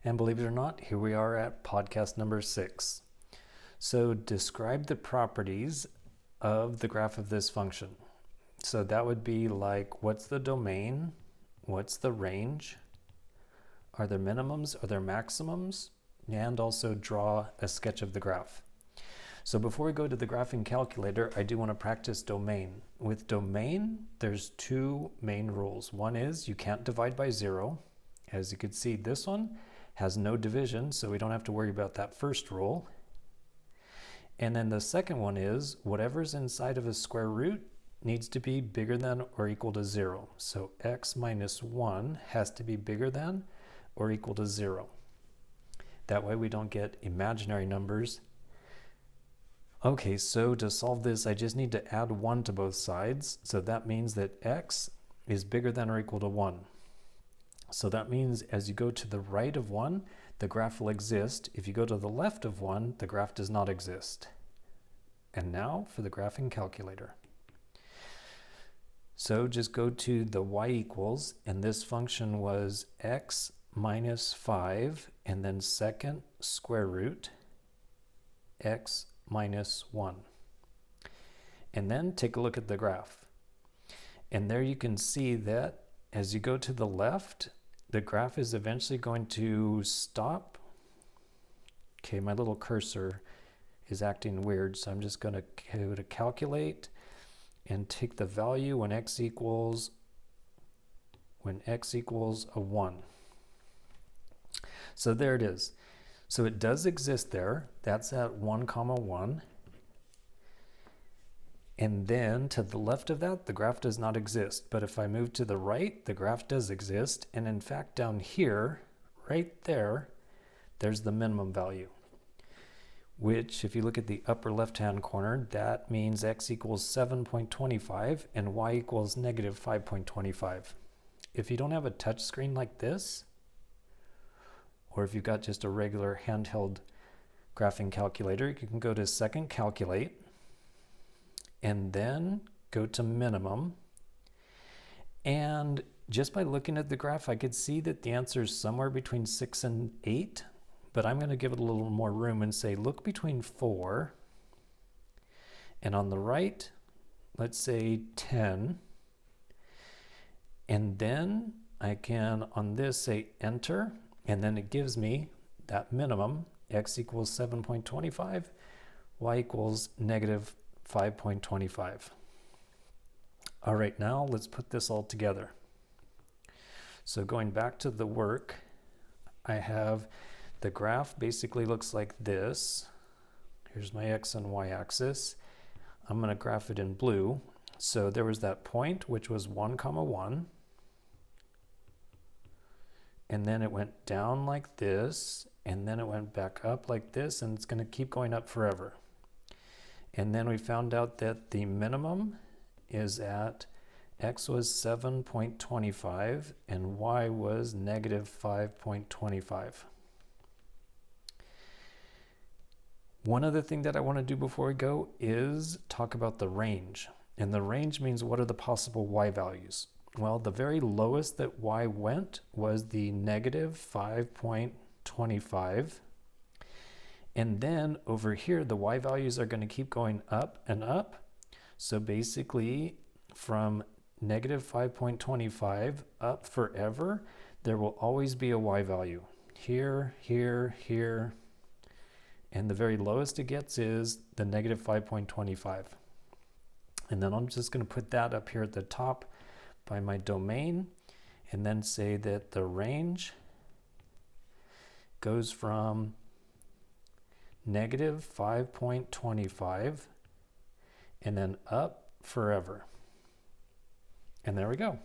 And believe it or not, here we are at podcast number 6. So describe the properties of the graph of this function. So that would be like, what's the domain? What's the range? Are there minimums? Are there maximums? And also draw a sketch of the graph. So before we go to the graphing calculator, I do want to practice domain. With domain, there's 2 main rules. One is you can't divide by 0. As you can see, this one has no division, so we don't have to worry about that first rule. And then the second one is whatever's inside of a square root needs to be bigger than or equal to 0. So x minus 1 has to be bigger than or equal to 0. That way we don't get imaginary numbers. Okay, so to solve this, I just need to add 1 to both sides. So that means that x is bigger than or equal to 1. So that means as you go to the right of 1, the graph will exist. If you go to the left of 1, the graph does not exist. And now for the graphing calculator. So just go to the y equals, and this function was x minus 5, and then second square root x minus 1. And then take a look at the graph. And there you can see that as you go to the left, the graph is eventually going to stop. Okay, my little cursor is acting weird, so I'm just going to go to calculate and take the value when x equals a 1. So there it is. So it does exist there. That's at 1, 1. And then to the left of that, the graph does not exist. But if I move to the right, the graph does exist. And in fact, down here, right there, there's the minimum value. Which, if you look at the upper left-hand corner, that means x equals 7.25 and y equals negative 5.25. If you don't have a touch screen like this, or if you've got just a regular handheld graphing calculator, you can go to second calculate and then go to minimum. And just by looking at the graph, I could see that the answer is somewhere between 6 and 8, but I'm going to give it a little more room and say look between 4, and on the right, let's say 10, and then I can on this say enter, and then it gives me that minimum, x equals 7.25, y equals negative 5.25. All right, now let's put this all together. So going back to the work, I have the graph basically looks like this. Here's my x and y axis. I'm going to graph it in blue. So there was that point, which was 1, 1. And then it went down like this, and then it went back up like this, and it's going to keep going up forever. And then we found out that the minimum is at x was 7.25 and y was negative 5.25. One other thing that I want to do before we go is talk about the range. And the range means what are the possible y values? Well, the very lowest that y went was the negative 5.25. And then over here, the y values are going to keep going up and up. So basically, from negative 5.25 up forever, there will always be a y value. Here, here, here. And the very lowest it gets is the negative 5.25. And then I'm just going to put that up here at the top by my domain, and then say that the range goes from negative 5.25 and then up forever. And there we go.